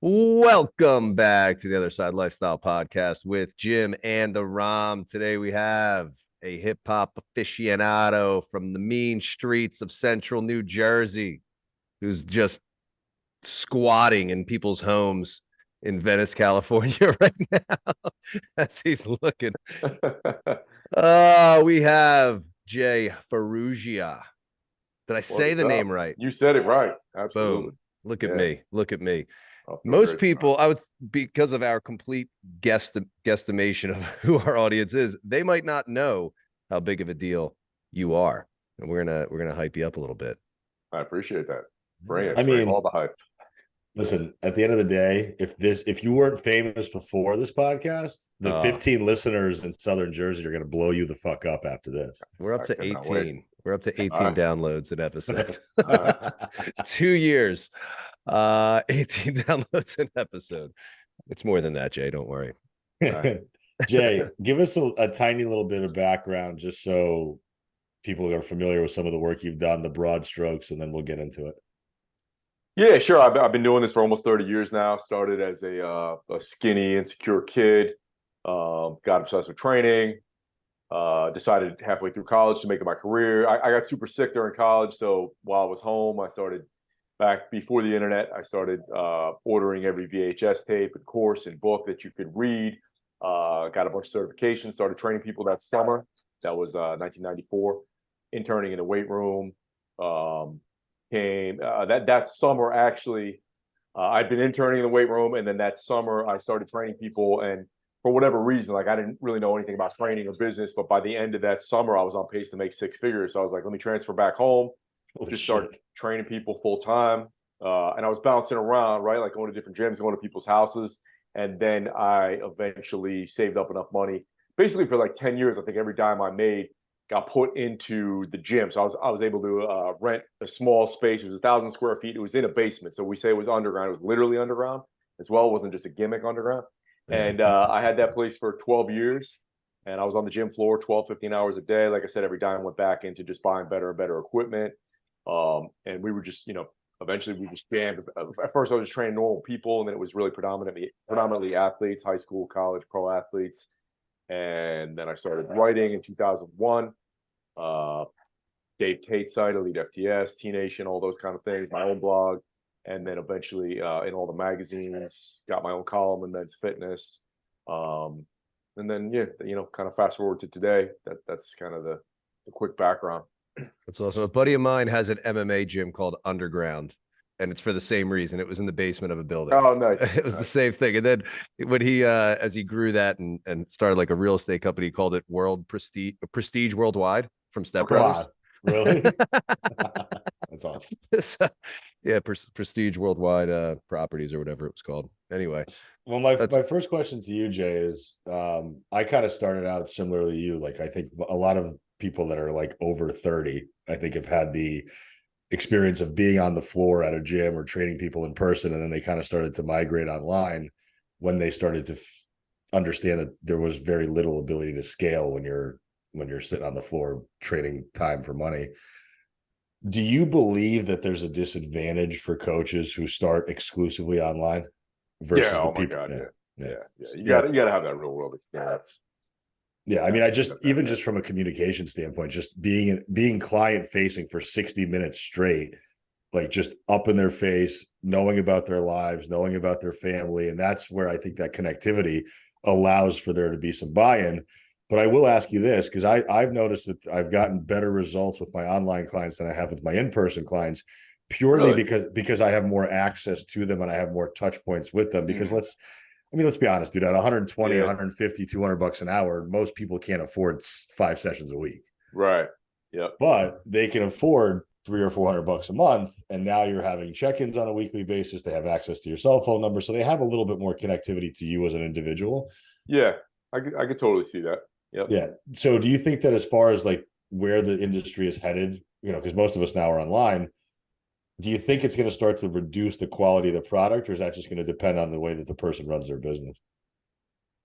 Welcome back to the Other Side Lifestyle Podcast with Jim and the Rom. Today we have a hip hop aficionado from the mean streets of central New Jersey who's just squatting in people's homes in Venice, California right now as he's looking. We have Jay Ferruggia. Did I What say is the up? name right? You said it right. Absolutely. Boom. Look at Yeah. me. Look at me. I feel Most great people, I would, because of our complete guesstimation of who our audience is, they might not know how big of a deal you are, and we're gonna hype you up a little bit. I appreciate that. Bring Yeah. it. I Bring all mean, the hype. listen, at the end of the day, if you weren't famous before this podcast, the 15 listeners in Southern Jersey are going to blow you the fuck up after this. We're up I to cannot 18. wait. We're up to 18 right. downloads an episode. All right. 2 years. 18 downloads an episode. It's more than that, Jay. Don't worry. Jay, give us a tiny little bit of background just so people are familiar with some of the work you've done, the broad strokes, and then we'll get into it. Yeah, sure. I've been doing this for almost 30 years now. Started as a skinny, insecure kid. Got obsessed with training. Decided halfway through college to make it my career. I got super sick during college, so while I was home, I started back before the internet. I started ordering every VHS tape and course and book that you could read. Got a bunch of certifications. Started training people that summer. That was 1994. Interning in a weight room. That summer actually. I'd been interning in the weight room, and then that summer I started training people, and for whatever reason, like I didn't really know anything about training or business, but by the end of that summer, I was on pace to make 6 figures. So I was like, let me transfer back home, start training people full time. And I was bouncing around, right? Like going to different gyms, going to people's houses. And then I eventually saved up enough money, basically for like 10 years. I think every dime I made got put into the gym. So I was able to rent a small space. It was 1,000 square feet. It was in a basement. So we say it was underground. It was literally underground as well. It wasn't just a gimmick underground. And I had that place for 12 years, and I was on the gym floor 12, 15 hours a day. Like I said, every dime went back into just buying better and better equipment. And we were just, eventually we just jammed. At first I was just training normal people, and then it was really predominantly athletes, high school, college, pro athletes. And then I started writing in 2001. Dave Tate site, Elite FTS, T Nation, all those kind of things, my own blog. And then eventually in all the magazines, got my own column in Men's Fitness. And then, kind of fast forward to today, that's kind of the quick background. That's awesome. A buddy of mine has an MMA gym called Underground, and it's for the same reason. It was in the basement of a building. Oh, nice. It was the same thing. And then when he, as he grew that and started like a real estate company, he called it Prestige Worldwide from Step Brothers. Wow. Really? That's awesome. So, yeah, Prestige Worldwide Properties or whatever it was called. Anyway, well, my first question to you, Jay, is I kind of started out similarly to you. Like I think a lot of people that are like over 30, I think have had the experience of being on the floor at a gym or training people in person, and then they kind of started to migrate online when they started to understand that there was very little ability to scale when you're sitting on the floor trading time for money. Do you believe that there's a disadvantage for coaches who start exclusively online versus the people? Yeah. You got to have that real world experience. Yeah, I mean, just from a communication standpoint, just being client facing for 60 minutes straight, like just up in their face, knowing about their lives, knowing about their family, and that's where I think that connectivity allows for there to be some buy-in. But I will ask you this, because I've noticed that I've gotten better results with my online clients than I have with my in-person clients, purely because I have more access to them and I have more touch points with them. Because let's be honest, dude, at 120, 150, $200 an hour, most people can't afford 5 sessions a week. Right. Yep. But they can afford $300 or $400 a month. And now you're having check-ins on a weekly basis. They have access to your cell phone number. So they have a little bit more connectivity to you as an individual. Yeah, I could totally see that. Yep. Yeah. So do you think that as far as like where the industry is headed, because most of us now are online, do you think it's going to start to reduce the quality of the product, or is that just going to depend on the way that the person runs their business?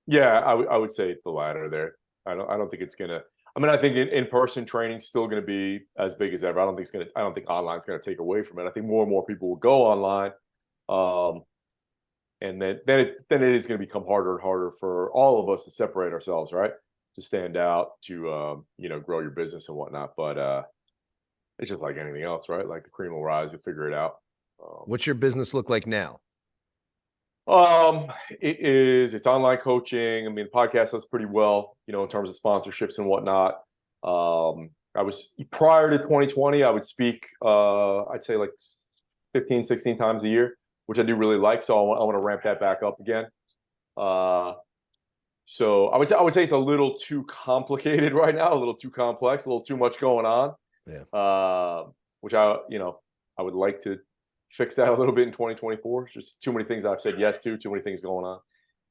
Yeah, I would say the latter there. I don't think it's going to, I think in-person training is still going to be as big as ever. I don't think online is going to take away from it. I think more and more people will go online. And then it is going to become harder and harder for all of us to separate ourselves, right? To stand out, to grow your business and whatnot. But it's just like anything else, right? Like the cream will rise, you'll figure it out. What's your business look like now? It's online coaching. I mean, the podcast does pretty well, in terms of sponsorships and whatnot. I was, prior to 2020, I would speak, I'd say like 15, 16 times a year, which I do really like. So I want to ramp that back up again. So I would say it's a little too complicated right now, a little too complex, a little too much going on. Yeah. Which I would like to fix that a little bit in 2024. It's just too many things I've said yes to, too many things going on.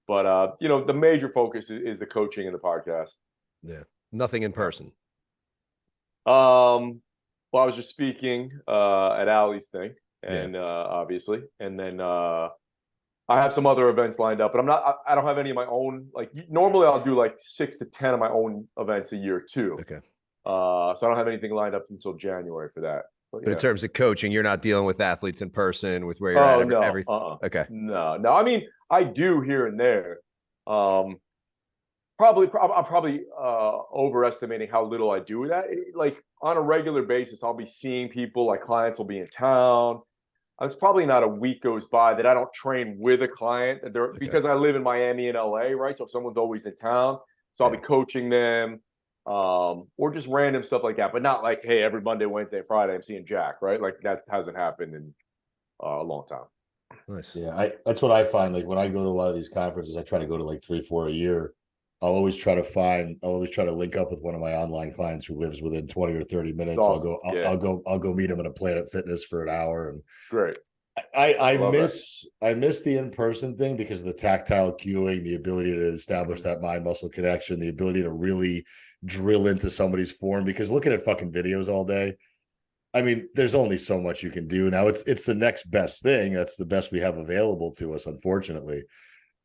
But the major focus is the coaching and the podcast. Yeah. Nothing in person. Well, I was just speaking at Allie's thing, and obviously, and then I have some other events lined up, but I don't have any of my own. Like normally I'll do like 6 to 10 of my own events a year too. Okay. So I don't have anything lined up until January for that. But in terms of coaching, you're not dealing with athletes in person with where you're at everything. Okay. No. I mean, I do here and there. I'm probably overestimating how little I do that. Like on a regular basis, I'll be seeing people, like clients will be in town. It's probably not a week goes by that I don't train with a client because I live in Miami and LA, right? So someone's always in town. So I'll be coaching them, or just random stuff like that, but not like, hey, every Monday, Wednesday, Friday, I'm seeing Jack, right? Like that hasn't happened in a long time. Nice. Yeah, that's what I find. Like when I go to a lot of these conferences, I try to go to like 3, 4 a year. I'll always try to link up with one of my online clients who lives within 20 or 30 minutes. Awesome. I'll go meet him in a Planet Fitness for an hour. And great. I miss the in-person thing because of the tactile cueing, the ability to establish that mind muscle connection, the ability to really drill into somebody's form, because looking at fucking videos all day, I mean, there's only so much you can do. Now it's the next best thing. That's the best we have available to us, unfortunately.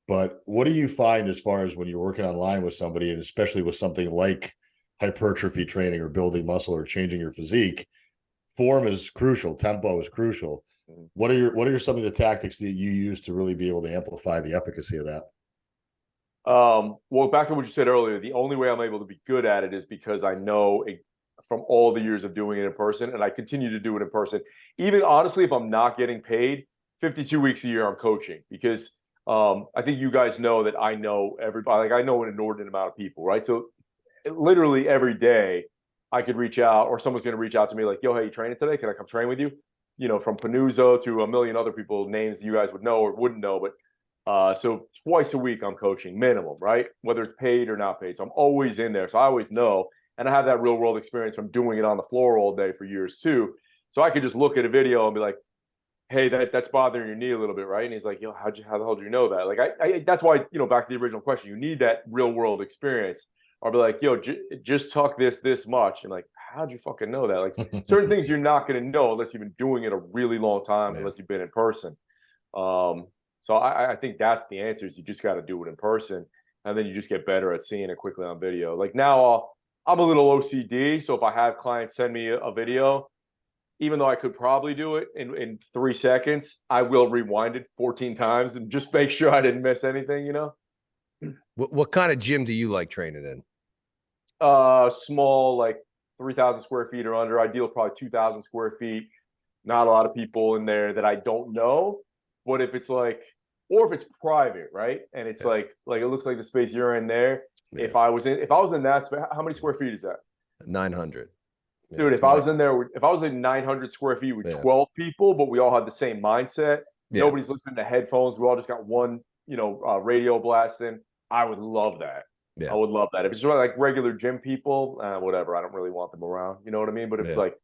But what do you find as far as when you're working online with somebody, and especially with something like hypertrophy training or building muscle or changing your physique? Form is crucial. Tempo is crucial. What are some of the tactics that you use to really be able to amplify the efficacy of that? Well, back to what you said earlier, the only way I'm able to be good at it is because I know from all the years of doing it in person, and I continue to do it in person. Even honestly, if I'm not getting paid, 52 weeks a year I'm coaching, because I think you guys know that I know everybody. Like I know an inordinate amount of people, right? So literally every day I could reach out, or someone's going to reach out to me like, yo, hey, you training today? Can I come train with you? From Panuzzo to a million other people, names you guys would know or wouldn't know. But so twice a week I'm coaching minimum, right? Whether it's paid or not paid. So I'm always in there. So I always know. And I have that real world experience from doing it on the floor all day for years too. So I could just look at a video and be like, hey, that's bothering your knee a little bit, right? And he's like, yo, how the hell do you know that? Like, I that's why, back to the original question, you need that real world experience. I'll be like, yo, just tuck this much. And like, how'd you fucking know that? Like certain things you're not going to know unless you've been doing it a really long time, unless you've been in person. So I think that's the answer, is you just got to do it in person. And then you just get better at seeing it quickly on video. Like now I'm a little OCD. So if I have clients send me a video, even though I could probably do it in 3 seconds, I will rewind it 14 times and just make sure I didn't miss anything, What kind of gym do you like training in? Small, like 3,000 square feet or under. Ideal, probably 2,000 square feet. Not a lot of people in there that I don't know. But if it's like, or if it's private, right? And it's like it looks like the space you're in there. Yeah. If I was in that space, how many square feet is that? 900. Dude, if I was in there, if I was in 900 square feet with 12 people, but we all had the same mindset, nobody's listening to headphones, we all just got one, radio blasting, I would love that. Yeah. I would love that. If it's just like regular gym people, whatever, I don't really want them around. You know what I mean? But if it's like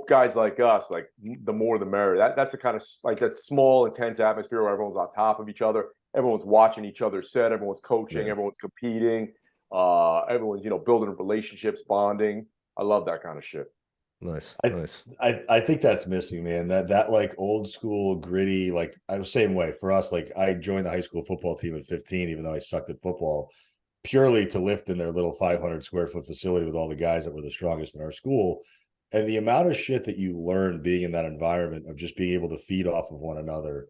guys like us, like the more the merrier. That's the kind of like that small, intense atmosphere where everyone's on top of each other, everyone's watching each other set, everyone's coaching, everyone's competing, everyone's building relationships, bonding. I love that kind of shit. Nice. I think that's missing, man. That like old school gritty, like I was the same way for us. Like I joined the high school football team at 15, even though I sucked at football, purely to lift in their little 500 square foot facility with all the guys that were the strongest in our school. And the amount of shit that you learn being in that environment of just being able to feed off of one another,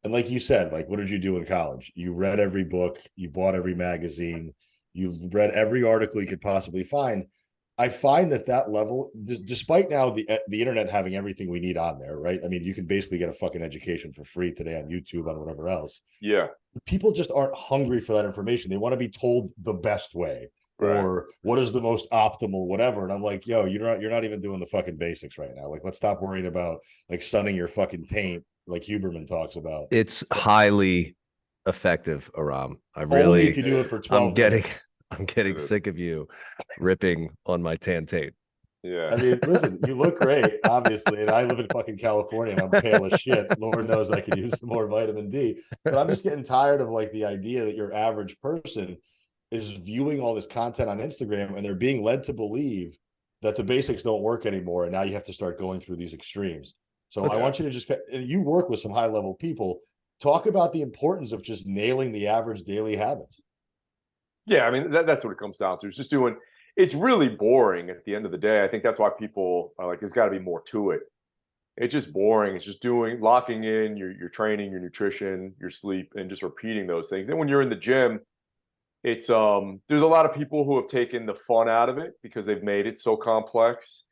And like you said, like, what did you do in college? You read every book, you bought every magazine, you read every article you could possibly find. I find that level, despite now the internet having everything we need on there, right? I mean, you can basically get a fucking education for free today on YouTube, on whatever else. Yeah. People just aren't hungry for that information. They want to be told the best way, Right. or what is the most optimal, whatever. And I'm like, yo, you're not even doing the fucking basics right now. Like, let's stop worrying about like sunning your fucking taint, like Huberman talks about. It's highly effective, Aram. Only if you do it for 12 minutes. I'm getting sick of you ripping on my tan tape. Yeah. I mean, listen, you look great, obviously, and I live in fucking California and I'm pale as shit. Lord knows I could use some more vitamin D. But I'm just getting tired of like the idea that your average person is viewing all this content on Instagram and they're being led to believe that the basics don't work anymore. And now you have to start going through these extremes. So I want you to just, and you work with some high level people, talk about the importance of just nailing the average daily habits. Yeah, I mean, that's what it comes down to. It's just doing, it's really boring at the end of the day. I think that's why people are like, there's got to be more to it. It's just boring. It's just locking in your training, your nutrition, your sleep, and just repeating those things. Then when you're in the gym, it's there's a lot of people who have taken the fun out of it because they've made it so complex.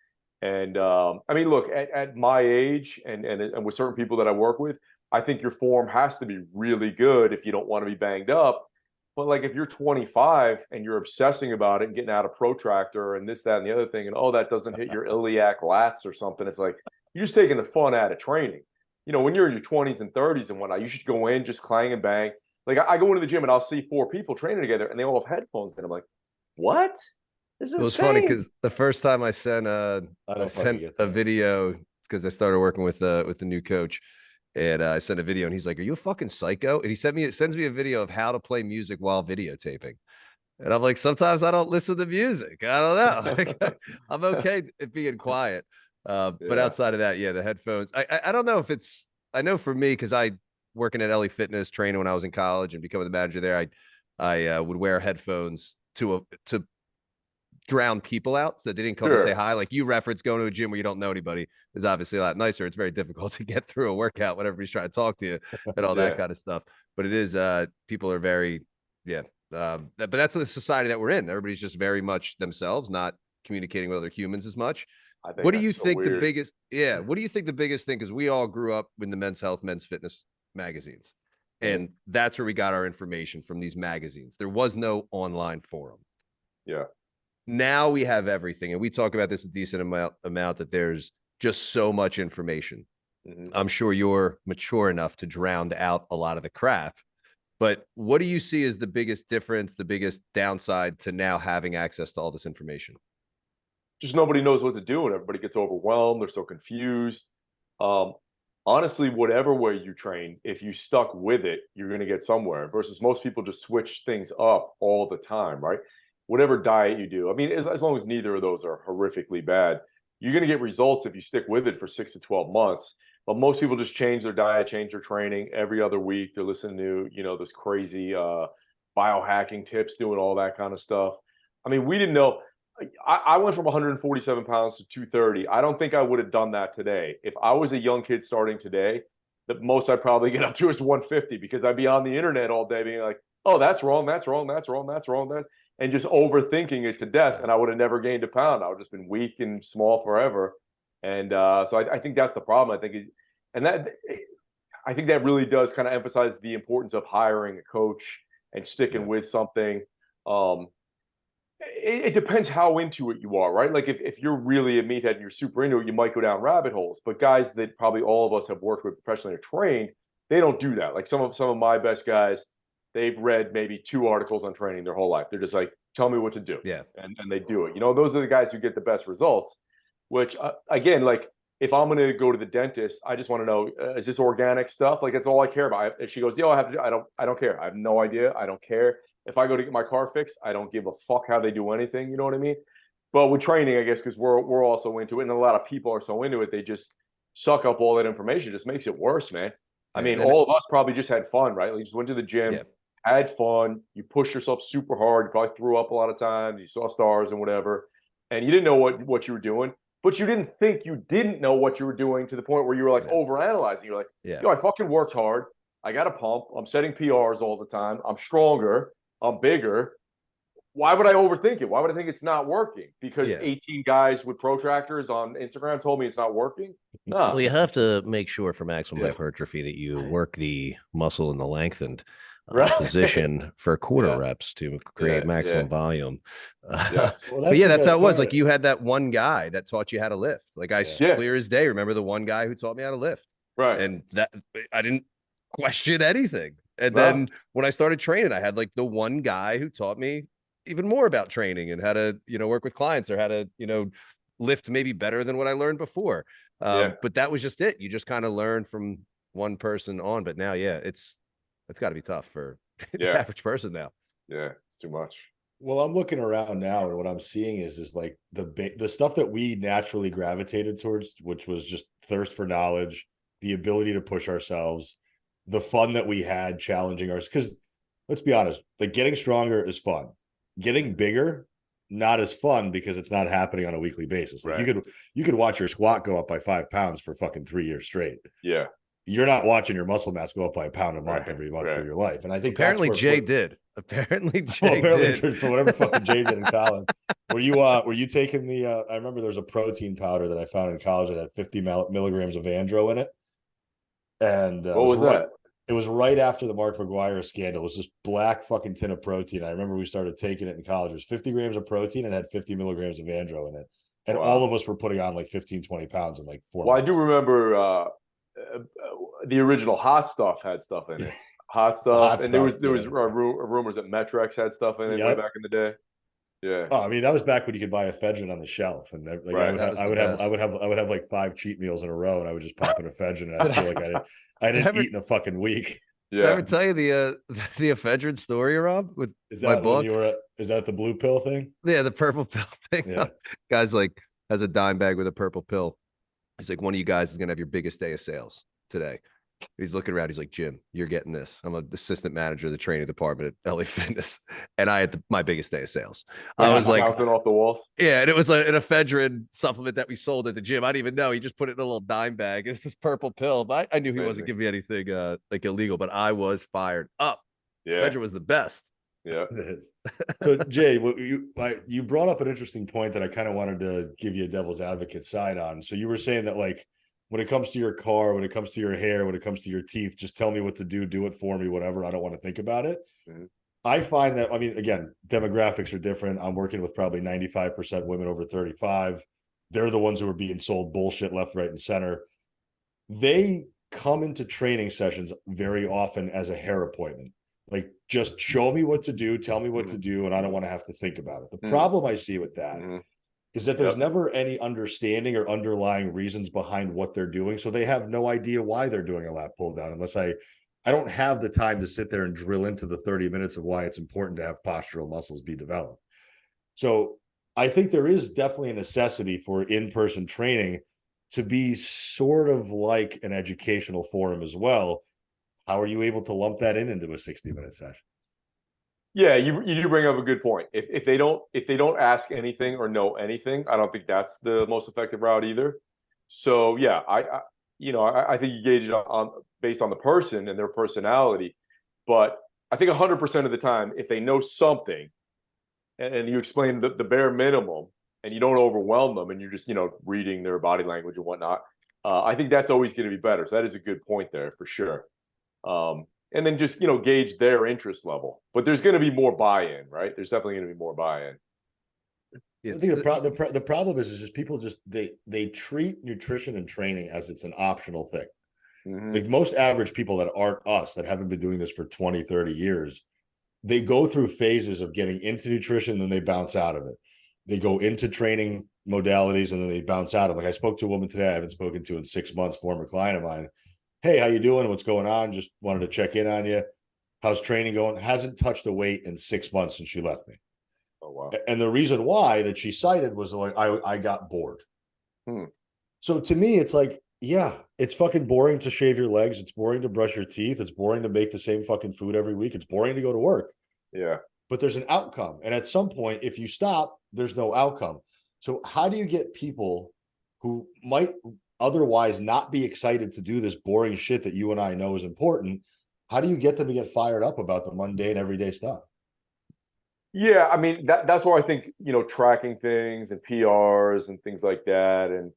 And I mean, look, at my age and with certain people that I work with, I think your form has to be really good if you don't want to be banged up. But like if you're 25 and you're obsessing about it and getting out a protractor and this, that, and the other thing, and oh, that doesn't hit your iliac lats or something, it's like you're just taking the fun out of training. You know, when you're in your 20s and 30s and whatnot, you should go in, just clang and bang. Like I go into the gym and I'll see 4 people training together and they all have headphones in. I'm like, what? This is It was funny because the first time I sent a video, because I started working with the new coach, and I sent a video and he's like, "Are you a fucking psycho?" And he sends me a video of how to play music while videotaping. And I'm like, sometimes I don't listen to music. I don't know. I'm okay at being quiet. But outside of that, yeah, the headphones. I don't know if it's. I know for me, because I working at LA Fitness, training when I was in college and becoming the manager there, I would wear headphones to drown people out, so they didn't come and say hi. Like you reference going to a gym where you don't know anybody is obviously a lot nicer. It's very difficult to get through a workout when everybody's trying to talk to you and all that kind of stuff. But it is people are very but that's the society that we're in. Everybody's just very much themselves, not communicating with other humans as much. What do you think the biggest what do you think the biggest thing, because we all grew up in the men's health, men's fitness magazines, and that's where we got our information, from these magazines. There was no online forum. Now we have everything, and we talk about this a decent amount that there's just so much information. I'm sure you're mature enough to drown out a lot of the crap, but what do you see as the biggest difference, the biggest downside to now having access to all this information? Just nobody knows what to do and everybody gets overwhelmed. They're so confused. Honestly, whatever way you train, if you stuck with it, you're going to get somewhere, versus most people just switch things up all the time, right? Whatever diet you do, I mean, as long as neither of those are horrifically bad, you're going to get results if you stick with it for 6 to 12 months. But most people just change their diet, change their training every other week. They're listening to, you know, this crazy biohacking tips, doing all that kind of stuff. I mean, we didn't know. I went from 147 pounds to 230. I don't think I would have done that today. If I was a young kid starting today, the most I'd probably get up to is 150, because I'd be on the internet all day being like, oh, that's wrong, that's wrong, that's wrong, that's wrong, and just overthinking it to death. And I would have never gained a pound. I would have just been weak and small forever. And so I think that's the problem. I think that really does kind of emphasize the importance of hiring a coach and sticking with something. It depends how into it you are, right? Like if you're really a meathead and you're super into it, you might go down rabbit holes. But guys that probably all of us have worked with professionally or trained, they don't do that. Like some of my best guys, they've read maybe 2 articles on training their whole life. They're just like, tell me what to do. And they do it. You know, those are the guys who get the best results, which again, like if I'm going to go to the dentist, I just want to know, is this organic stuff? Like, that's all I care about. If she goes, yo, I don't care. I have no idea. I don't care. If I go to get my car fixed, I don't give a fuck how they do anything. You know what I mean? But with training, I guess, because we're also into it, and a lot of people are so into it, they just suck up all that information. It just makes it worse, man. I mean, all of us probably just had fun, right? Like, you just went to the gym, had fun, you pushed yourself super hard, you probably threw up a lot of times, you saw stars and whatever, and you didn't know what you were doing, but you didn't think you didn't know what you were doing, to the point where you were like overanalyzing. You're like, yo, I fucking worked hard. I got a pump. I'm setting PRs all the time. I'm stronger. I'm bigger. Why would I overthink it? Why would I think it's not working? Because 18 guys with protractors on Instagram told me it's not working? No. Well, you have to make sure for maximum hypertrophy that you work the muscle in the lengthened position for quarter reps to create maximum volume. Yes. Well, but that's how it was. Like you had that one guy that taught you how to lift. Like clear as day, remember the one guy who taught me how to lift. Right. And that I didn't question anything. And then when I started training, I had like the one guy who taught me even more about training and how to, work with clients or how to, lift maybe better than what I learned before. But that was just it. You just kind of learn from one person on. But now, it's got to be tough for the average person now. Yeah, it's too much. Well, I'm looking around now, and what I'm seeing is like the stuff that we naturally gravitated towards, which was just thirst for knowledge, the ability to push ourselves, the fun that we had challenging ours. Because let's be honest, like getting stronger is fun. Getting bigger, not as fun because it's not happening on a weekly basis. Like you could watch your squat go up by 5 pounds for fucking 3 years straight. Yeah. You're not watching your muscle mass go up by a pound a month every month for your life. And I think apparently Jay did. Apparently Jay did. For whatever fucking Jay did in college. Were you taking the I remember there was a protein powder that I found in college that had 50 milligrams of andro in it. And what was that? It was right after the Mark McGuire scandal. It was this black fucking tin of protein. I remember we started taking it in college. It was 50 grams of protein and had 50 milligrams of andro in it. And all of us were putting on like 15, 20 pounds in like 4 months. I do remember the original Hot Stuff had stuff in it. Hot Stuff. There was rumors that Metrex had stuff in it way back in the day. Yeah. Oh, I mean, that was back when you could buy ephedrine on the shelf, and like I would have like 5 cheat meals in a row, and I would just pop an ephedrine, and I feel like I didn't eat in a fucking week. Yeah. Did I ever tell you the ephedrine story, Rob? With my book? Is that the blue pill thing? Yeah, the purple pill thing. Yeah. Guy's like has a dime bag with a purple pill. He's like, one of you guys is gonna have your biggest day of sales today. He's looking around. He's like, Jim, you're getting this. I'm an assistant manager of the training department at LA Fitness. And I had my biggest day of sales. I was like, bouncing off the walls. Yeah. And it was an ephedrine supplement that we sold at the gym. I didn't even know. He just put it in a little dime bag. It was this purple pill. But I knew he wasn't giving me anything like illegal, but I was fired up. Yeah. Ephedrine was the best. Yeah. It is. So Jay, you brought up an interesting point that I kind of wanted to give you a devil's advocate side on. So you were saying that like, when it comes to your car, when it comes to your hair, when it comes to your teeth, just tell me what to do it for me, whatever. I don't want to think about it. Mm-hmm. I find that, I mean, again, demographics are different. I'm working with probably 95% women over 35. They're the ones who are being sold bullshit left, right, and center. They come into training sessions very often as a hair appointment. Like, just show me what to do, tell me what to do, and I don't want to have to think about it. The problem I see with that is that there's never any understanding or underlying reasons behind what they're doing. So they have no idea why they're doing a lat pull down unless I don't have the time to sit there and drill into the 30 minutes of why it's important to have postural muscles be developed. So I think there is definitely a necessity for in-person training to be sort of like an educational forum as well. How are you able to lump that into a 60-minute session? Yeah, you do bring up a good point. If they don't ask anything or know anything, I don't think that's the most effective route either. So yeah, I think you gauge it on based on the person and their personality. But I think 100% of the time, if they know something, and you explain the bare minimum, and you don't overwhelm them, and you're just reading their body language and whatnot, I think that's always going to be better. So that is a good point there for sure. And then just, gauge their interest level. But there's going to be more buy-in, right? There's definitely going to be more buy-in. I think the problem is just people they treat nutrition and training as it's an optional thing. Mm-hmm. Like most average people that aren't us, that haven't been doing this for 20, 30 years, they go through phases of getting into nutrition, then they bounce out of it. They go into training modalities and then they bounce out of it. Like I spoke to a woman today I haven't spoken to in 6 months, former client of mine. Hey, how you doing? What's going on? Just wanted to check in on you. How's training going? Hasn't touched a weight in 6 months since she left me. Oh, wow. And the reason why that she cited was like, I got bored. So to me, it's like, yeah, it's fucking boring to shave your legs. It's boring to brush your teeth. It's boring to make the same fucking food every week. It's boring to go to work. Yeah. But there's an outcome. And at some point, if you stop, there's no outcome. So how do you get people who might otherwise not be excited to do this boring shit that you and I know is important how do you get them to get fired up about the mundane everyday stuff? Yeah, I mean that's why I think, tracking things and PRs and things like that. And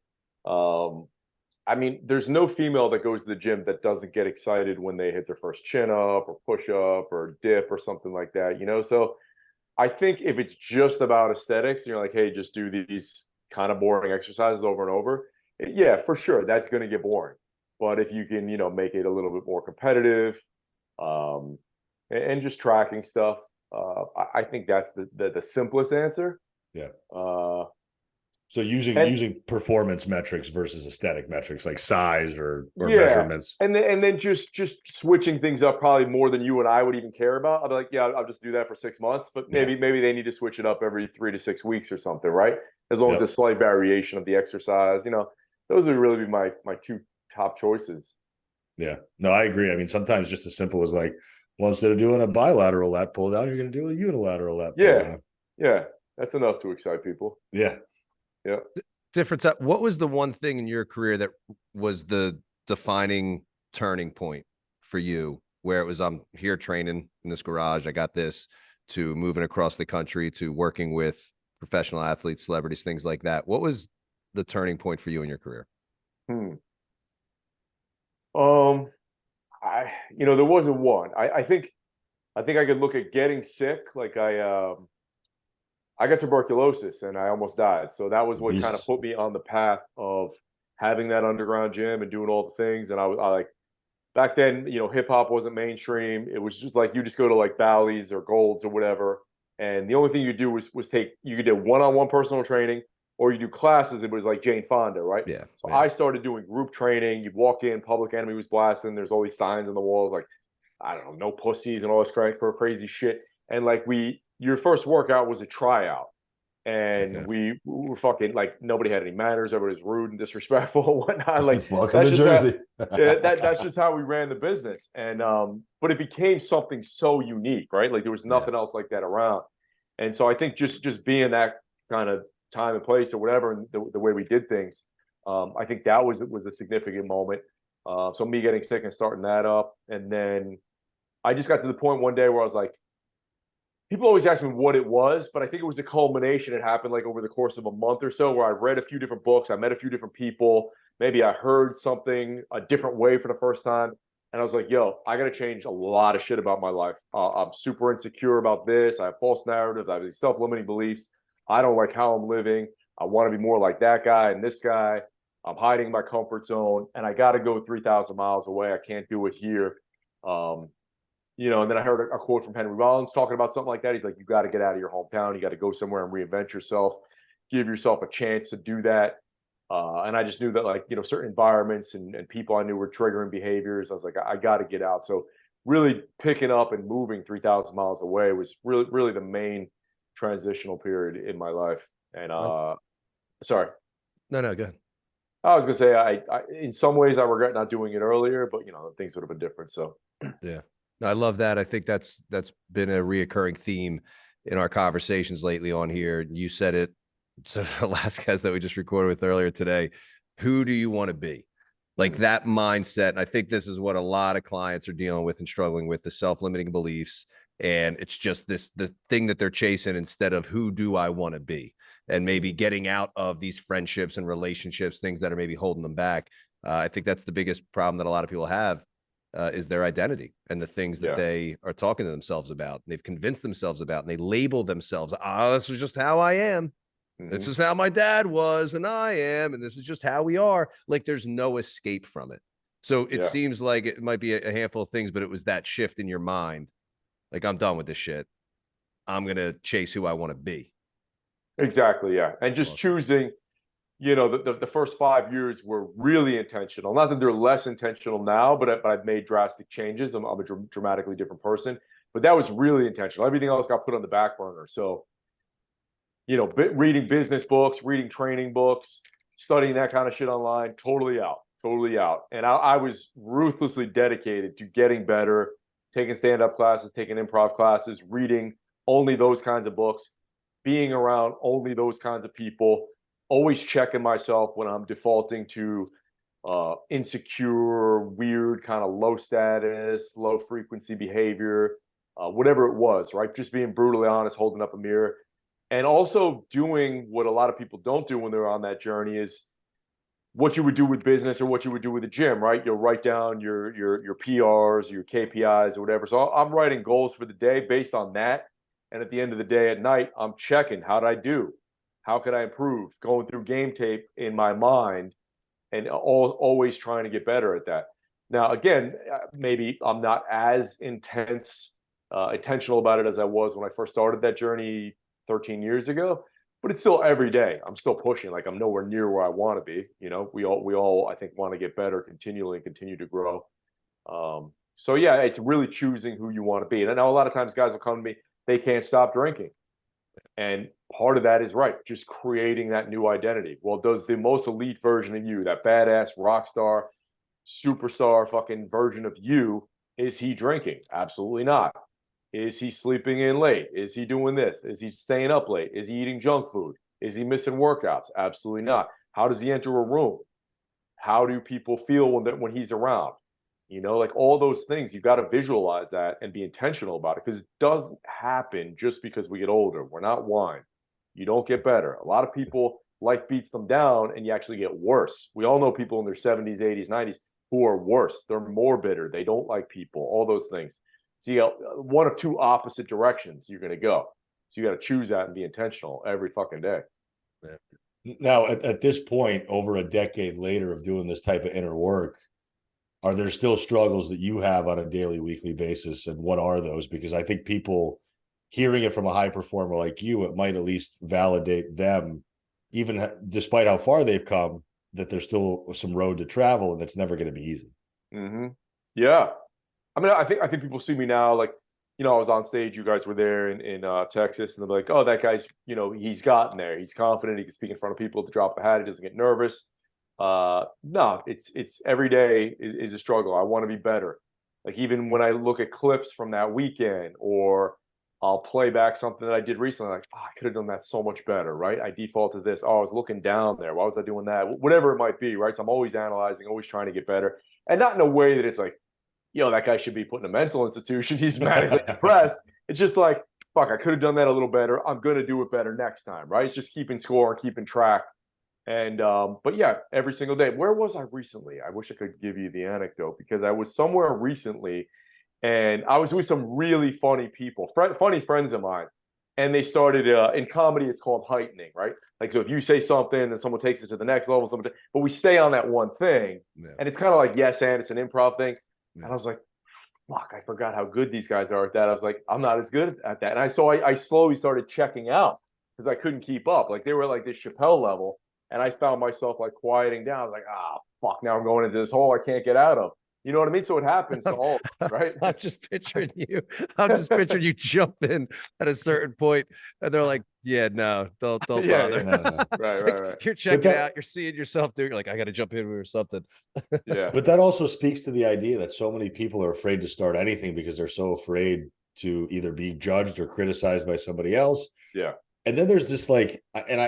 I mean, there's no female that goes to the gym that doesn't get excited when they hit their first chin up or push up or dip or something like that, So I think if it's just about aesthetics and you're like, hey, just do these kind of boring exercises over and over, yeah, for sure, that's going to get boring. But if you can, make it a little bit more competitive, um, and just tracking stuff, I think that's the simplest answer. Yeah. Uh, So using and using performance metrics versus aesthetic metrics like size or yeah, measurements. and then just switching things up probably more than you and I would even care about. I'll be like, yeah, I'll just do that for 6 months, but maybe they need to switch it up every 3 to 6 weeks or something, right? As long as a slight variation of the exercise, those would really be my two top choices. Yeah, no, I agree. I mean, sometimes just as simple as like, well, instead of doing a bilateral lat pull down, you're going to do a unilateral lat pull down. Yeah, that's enough to excite people. Yeah. Yeah. Different. What was the one thing in your career that was the defining turning point for you, where it was, I'm here training in this garage, I got this, to moving across the country, to working with professional athletes, celebrities, things like that? What was the turning point for you in your career? There wasn't one. I think I could look at getting sick. Like I got tuberculosis and I almost died. So that was what kind of put me on the path of having that underground gym and doing all the things. And I like, back then, hip hop wasn't mainstream. It was just like, you just go to like Bally's or Gold's or whatever. And the only thing you do was you could do one-on-one personal training, or you do classes. It was like Jane Fonda, right? Yeah. So I started doing group training. You'd walk in, Public Enemy was blasting. There's all these signs on the walls, like, I don't know, no pussies and all this crazy shit. And like your first workout was a tryout. And we were fucking like, nobody had any manners. Everybody was rude and disrespectful and whatnot. Like, welcome to Jersey. That's just how we ran the business. And but it became something so unique, right? Like there was nothing else like that around. And so I think just being that kind of time and place or whatever, and the way we did things, I think that was a significant moment. So me getting sick and starting that up, and then I just got to the point one day where I was like, people always ask me what it was, but I think it was a culmination. It happened like over the course of a month or so, where I read a few different books, I met a few different people, maybe I heard something a different way for the first time, and I was like, yo, I got to change a lot of shit about my life. I'm super insecure about this. I have false narratives. I have these self-limiting beliefs. I don't like how I'm living. I want to be more like that guy and this guy. I'm hiding my comfort zone, and I got to go 3,000 miles away. I can't do it here. And then I heard a quote from Henry Rollins talking about something like that. He's like, you got to get out of your hometown. You got to go somewhere and reinvent yourself, give yourself a chance to do that. And I just knew that, like, certain environments and people I knew were triggering behaviors. I was like, I got to get out. So really picking up and moving 3,000 miles away was really, really the main transitional period in my life. And sorry. No, go ahead. I was gonna say, I in some ways I regret not doing it earlier, but things would have been different. So yeah, I love that. I think that's been a reoccurring theme in our conversations lately on here. You said it. So the last guys that we just recorded with earlier today, who do you want to be? Like that mindset. And I think this is what a lot of clients are dealing with and struggling with, the self-limiting beliefs. And it's just the thing that they're chasing instead of who do I want to be, and maybe getting out of these friendships and relationships, things that are maybe holding them back. I think that's the biggest problem that a lot of people have, is their identity and the things that they are talking to themselves about. And they've convinced themselves about, and they label themselves, this is just how I am. This is how my dad was, and I am, and this is just how we are. Like there's no escape from it. So it seems like it might be a handful of things, but it was that shift in your mind. Like, I'm done with this shit. I'm going to chase who I want to be. Exactly. Yeah. And just choosing, the first 5 years were really intentional. Not that they're less intentional now, but I've made drastic changes. I'm a dramatically different person, but that was really intentional. Everything else got put on the back burner. So, reading business books, reading training books, studying that kind of shit online, totally out. And I was ruthlessly dedicated to getting better, taking stand-up classes, taking improv classes, reading only those kinds of books, being around only those kinds of people, always checking myself when I'm defaulting to insecure, weird, kind of low status, low frequency behavior, whatever it was, right? Just being brutally honest, holding up a mirror. And also doing what a lot of people don't do when they're on that journey is what you would do with business or what you would do with the gym, right? You'll write down your PRs, your KPIs or whatever. So I'm writing goals for the day based on that. And at the end of the day at night, I'm checking, how did I do? How could I improve? Going through game tape in my mind and always trying to get better at that. Now, again, maybe I'm not as intentional about it as I was when I first started that journey 13 years ago, but it's still every day. I'm still pushing. Like, I'm nowhere near where I want to be. You know, we all I think want to get better continually and continue to grow. So yeah, it's really choosing who you want to be. And I know a lot of times guys will come to me, they can't stop drinking. And part of that is right, just creating that new identity. Well, does the most elite version of you, that badass rock star, superstar fucking version of you, is he drinking? Absolutely not. Is he sleeping in late? Is he doing this? Is he staying up late? Is he eating junk food? Is he missing workouts? Absolutely not. How does he enter a room? How do people feel when he's around? You know, like all those things, you've got to visualize that and be intentional about it, because it doesn't happen just because we get older. We're not wine. You don't get better. A lot of people, life beats them down and you actually get worse. We all know people in their 70s, 80s, 90s who are worse. They're more bitter. They don't like people, all those things. So you got one of two opposite directions you're going to go. So you got to choose that and be intentional every fucking day. Now, at this point, over a decade later of doing this type of inner work, are there still struggles that you have on a daily, weekly basis? And what are those? Because I think people hearing it from a high performer like you, it might at least validate them, even despite how far they've come, that there's still some road to travel and it's never going to be easy. Mm-hmm. Yeah. I mean, I think people see me now, like, you know, I was on stage, you guys were there in Texas, and they're like, oh, that guy's, you know, he's gotten there. He's confident. He can speak in front of people at the drop of a hat. He doesn't get nervous. No, it's every day is a struggle. I want to be better. Like, even when I look at clips from that weekend, or I'll play back something that I did recently, like, oh, I could have done that so much better, right? I defaulted this. Oh, I was looking down there. Why was I doing that? Whatever it might be, right? So I'm always analyzing, always trying to get better. And not in a way that it's like, you know, that guy should be put in a mental institution. He's manically depressed. It's just like, fuck, I could have done that a little better. I'm going to do it better next time, right? It's just keeping score and keeping track. And, but yeah, every single day. Where was I recently? I wish I could give you the anecdote, because I was somewhere recently and I was with some really funny people, funny friends of mine. And they started, in comedy, it's called heightening, right? Like, so if you say something and someone takes it to the next level, but we stay on that one thing. Yeah. And it's kind of like, yes, and it's an improv thing. And I was like, fuck, I forgot how good these guys are at that. I was like, I'm not as good at that. And I slowly started checking out because I couldn't keep up. Like, they were like this Chappelle level. And I found myself like quieting down. I was like, fuck, now I'm going into this hole I can't get out of. You know what I mean? So it happens to all, right? I'm just picturing you jump in at a certain point, and they're like, "Yeah, no, don't bother." Yeah. No. Right. You're checking out. You're seeing yourself doing. Like, I got to jump in or something. Yeah. But that also speaks to the idea that so many people are afraid to start anything because they're so afraid to either be judged or criticized by somebody else. Yeah. And then there's this like, and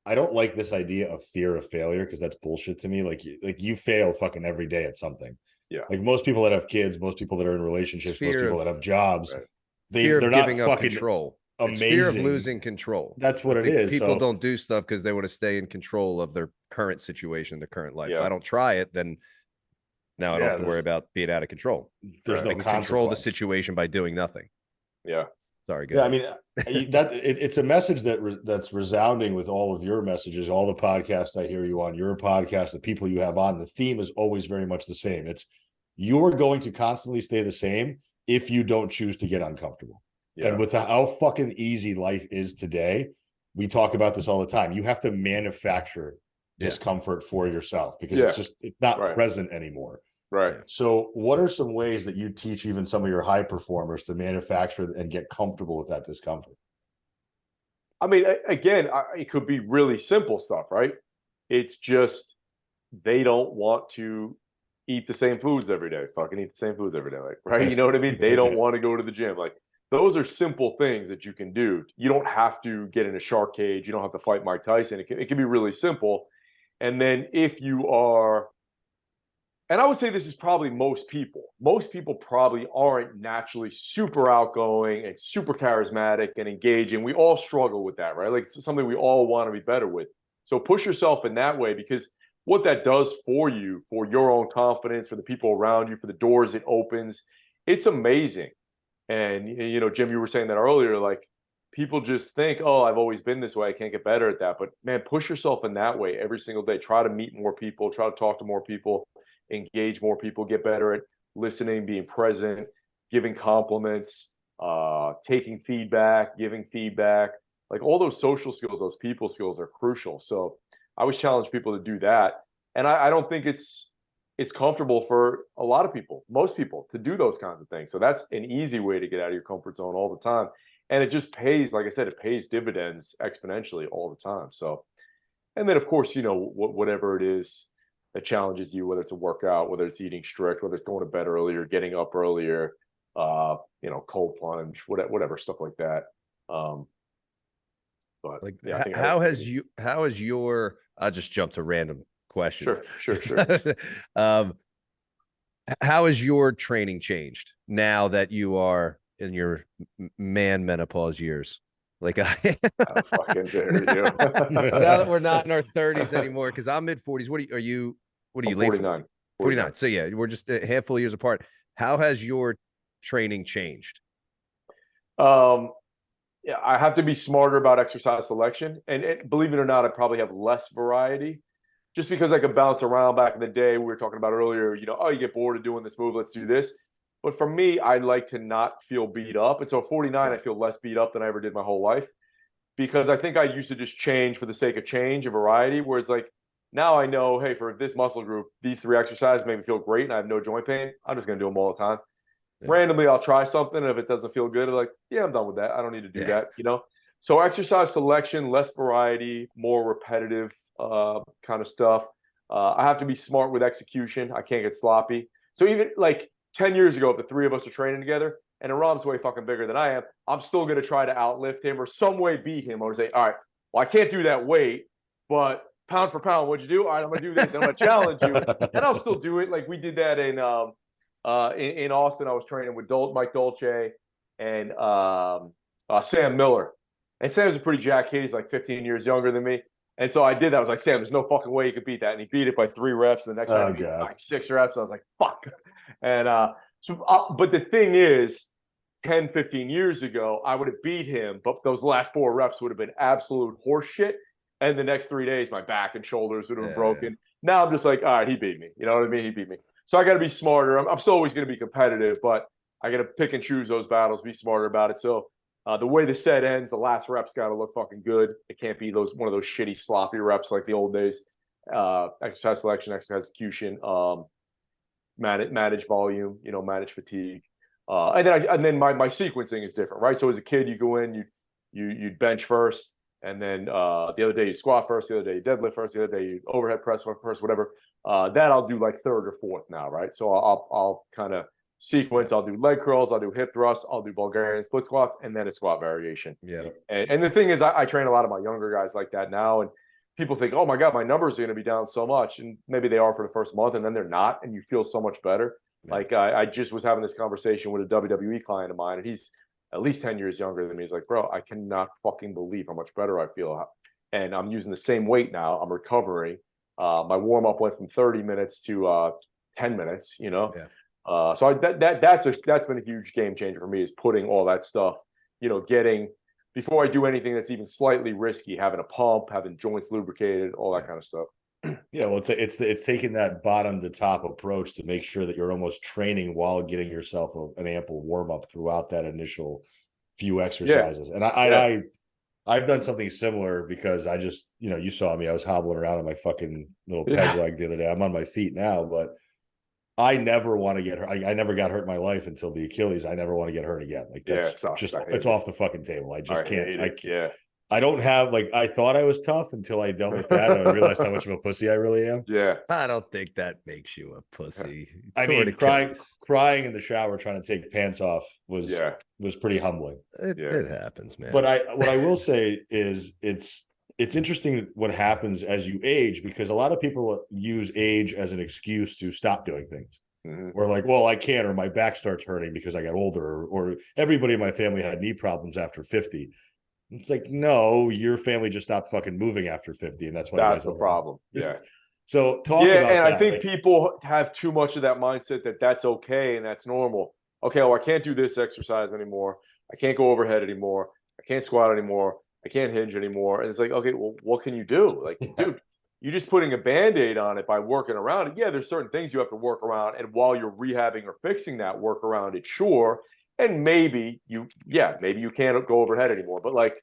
I don't like this idea of fear of failure, because that's bullshit to me. Like you fail fucking every day at something. Yeah. Like most people that have kids, most people that are in relationships, most people that have jobs, right. they're not fucking control. Amazing. It's fear of losing control. That's what it is. People don't do stuff because they want to stay in control of their current situation, their current life. Yeah. If I don't try it, then now I don't have to worry about being out of control. There's no I can control the situation by doing nothing. Yeah. Sorry, guys. Yeah, I mean, it's a message that's resounding with all of your messages, all the podcasts I hear you on, your podcast, the people you have on. The theme is always very much the same. It's, you're going to constantly stay the same if you don't choose to get uncomfortable. Yeah. And with how fucking easy life is today, we talk about this all the time. You have to manufacture discomfort for yourself, because it's not present anymore. Right. So what are some ways that you teach even some of your high performers to manufacture and get comfortable with that discomfort? I mean, again, it could be really simple stuff, right? It's just, they don't want to eat the same foods every day. Fucking eat the same foods every day, like, right? You know what I mean? They don't want to go to the gym. Like, those are simple things that you can do. You don't have to get in a shark cage. You don't have to fight Mike Tyson. It can be really simple. And then if you are and I would say this is probably most people. Most people probably aren't naturally super outgoing and super charismatic and engaging. We all struggle with that, right? Like it's something we all want to be better with. So push yourself in that way, because what that does for you, for your own confidence, for the people around you, for the doors it opens, it's amazing. And you know, Jim, you were saying that earlier, like people just think, oh, I've always been this way, I can't get better at that. But man, push yourself in that way every single day. Try to meet more people, try to talk to more people, engage more people, get better at listening, being present, giving compliments, taking feedback, giving feedback. Like all those social skills, those people skills are crucial. So I always challenge people to do that. And I don't think it's comfortable for a lot of people, most people, to do those kinds of things. So that's an easy way to get out of your comfort zone all the time. And it just pays, like I said, it pays dividends exponentially all the time. So, and then of course, you know, whatever it is that challenges you, whether it's a workout, whether it's eating strict, whether it's going to bed earlier, getting up earlier, you know, cold plunge, whatever stuff like that. But Like, yeah, I think how has your, I'll just jump to random questions. Sure. How has your training changed now that you are in your man menopause years? Like I fucking dare you. now that we're not in our 30s anymore, because I'm mid 40s. What are you I'm late 49. 49. So yeah, we're just a handful of years apart. How has your training changed? Yeah, I have to be smarter about exercise selection. And believe it or not, I probably have less variety just because I could bounce around. Back in the day, we were talking about earlier, you know, oh, you get bored of doing this move, let's do this. But for me, I like to not feel beat up. And so at 49, I feel less beat up than I ever did my whole life, because I think I used to just change for the sake of change and variety. Whereas like now I know, hey, for this muscle group, these 3 exercises make me feel great and I have no joint pain. I'm just going to do them all the time. Yeah. Randomly, I'll try something. And if it doesn't feel good, I'm like, yeah, I'm done with that. I don't need to do that, you know? So exercise selection, less variety, more repetitive kind of stuff. I have to be smart with execution. I can't get sloppy. So even like 10 years ago, if the 3 of us are training together and Aram's way fucking bigger than I am, I'm still going to try to outlift him or some way beat him. I'm going to say, all right, well, I can't do that weight, but pound for pound, what'd you do? All right, I'm going to do this. And I'm going to challenge you. And I'll still do it. Like we did that in Austin. I was training with Mike Dolce and Sam Miller. And Sam's a pretty jack kid. He's like 15 years younger than me. And so I did that. I was like, Sam, there's no fucking way you could beat that. And he beat it by 3 reps. And the next time he beat like 6 reps. I was like, fuck. And but the thing is, 10, 15 years ago, I would have beat him, but those last 4 reps would have been absolute horse shit. And the next 3 days, my back and shoulders would have been broken. Now I'm just like, all right, he beat me. You know what I mean? He beat me. So I got to be smarter. I'm still always going to be competitive, but I got to pick and choose those battles, be smarter about it. So the way the set ends, the last rep's got to look fucking good. It can't be one of those shitty, sloppy reps like the old days. Exercise selection, exercise execution, manage volume, you know, manage fatigue. And then my sequencing is different, right? So as a kid, you go in, you'd bench first, and then the other day you squat first, the other day you deadlift first, the other day you overhead press first, whatever. That I'll do like 3rd or 4th now, right? So I'll kind of sequence. I'll do leg curls, I'll do hip thrusts, I'll do Bulgarian split squats, and then a squat variation. Yeah. And the thing is, I train a lot of my younger guys like that now, and people think, oh my God, my numbers are going to be down so much, and maybe they are for the first month, and then they're not, and you feel so much better. Yeah. Like I just was having this conversation with a WWE client of mine, and he's at least 10 years younger than me. He's like, bro, I cannot fucking believe how much better I feel, and I'm using the same weight now. I'm recovering. My warm up went from 30 minutes to 10 minutes. You know. Yeah. So that's been a huge game changer for me, is putting all that stuff, you know, getting, before I do anything that's even slightly risky, having a pump, having joints lubricated, all that kind of stuff. Yeah, well, it's taking that bottom to top approach to make sure that you're almost training while getting yourself an ample warm up throughout that initial few exercises. Yeah. And I've done something similar, because I just, you know, you saw me, I was hobbling around on my fucking little peg leg the other day. I'm on my feet now, but I never want to get hurt. I never got hurt in my life until the Achilles. I never want to get hurt again. Like that's it's off the fucking table. I just can't. I don't have, like, I thought I was tough until I dealt with that, and I realized how much of a pussy I really am. Yeah. I don't think that makes you a pussy. I mean, crying in the shower trying to take pants off was pretty humbling. It happens, man. But what I will say is it it's interesting what happens as you age, because a lot of people use age as an excuse to stop doing things. Or like, well, I can't, or my back starts hurting because I got older, or everybody in my family had knee problems after 50. It's like, no, your family just stopped fucking moving after 50, and that's why That's the problem. Yeah. So talk about and that. I think people have too much of that mindset that that's okay and that's normal. Okay, well, I can't do this exercise anymore. I can't go overhead anymore. I can't squat anymore. I can't hinge anymore. And it's like, okay, well, what can you do? Like, dude, you're just putting a Band-Aid on it by working around it. Yeah, there's certain things you have to work around. And while you're rehabbing or fixing that, work around it, sure. And maybe you can't go overhead anymore. But like,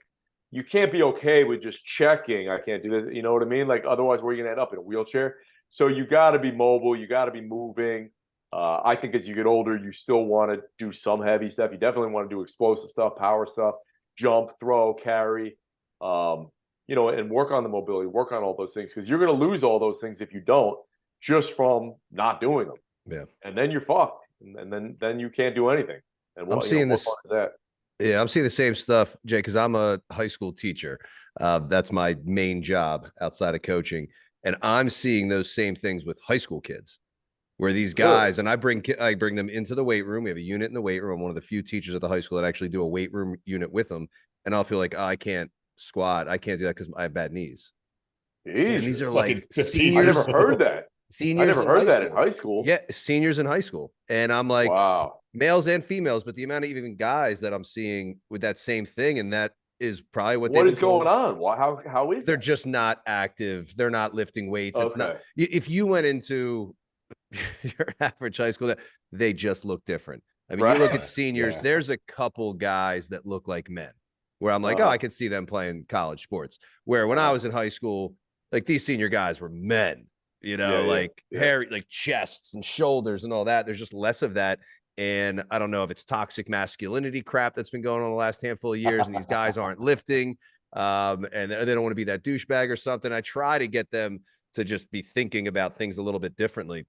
you can't be okay with just checking, I can't do this. You know what I mean? Like, otherwise, we're going to end up in a wheelchair. So you got to be mobile. You got to be moving. I think as you get older, you still want to do some heavy stuff. You definitely want to do explosive stuff, power stuff, jump, throw, carry, and work on the mobility, work on all those things, because you're going to lose all those things if you don't, just from not doing them. Yeah. And then you're fucked. And then you can't do anything. And what, I'm seeing what this. fun is that? Yeah, I'm seeing the same stuff, Jay, because I'm a high school teacher. That's my main job outside of coaching. And I'm seeing those same things with high school kids, where these guys, and I bring them into the weight room. We have a unit in the weight room. I'm one of the few teachers at the high school that actually do a weight room unit with them. And I'll feel like, oh, I can't squat. I can't do that because I have bad knees. Jesus. And these are like seniors. I never heard that. Seniors. I never heard that in high school. Yeah, seniors in high school. And I'm like, wow. Males and females, but the amount of even guys that I'm seeing with that same thing, and that is probably what is going on. How is they're just not active? They're not lifting weights. Okay. It's not. If you went into your average high school, they just look different. I mean, you look at seniors. Yeah. There's a couple guys that look like men, where I'm like, oh, I could see them playing college sports. Where when I was in high school, like these senior guys were men. Hairy, like chests and shoulders and all that. There's just less of that. And I don't know if it's toxic masculinity crap that's been going on the last handful of years, and these guys aren't lifting, and they don't want to be that douchebag or something. I try to get them to just be thinking about things a little bit differently.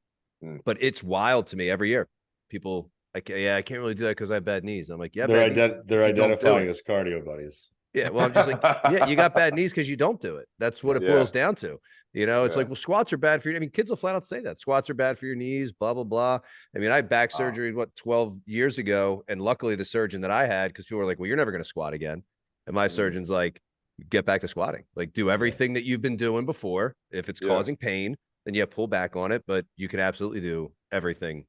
But it's wild to me every year. People, I can't really do that because I have bad knees. I'm like, yeah, they're identifying as cardio buddies. Yeah, well, I'm just like, yeah, you got bad knees because you don't do it. That's what it boils down to. It's like, well, squats are bad for you. I mean, kids will flat out say that. Squats are bad for your knees, blah, blah, blah. I mean, I had back surgery, 12 years ago. And luckily the surgeon that I had, because people were like, well, you're never going to squat again. And my surgeon's like, get back to squatting. Like, do everything that you've been doing before. If it's causing pain, then pull back on it. But you can absolutely do everything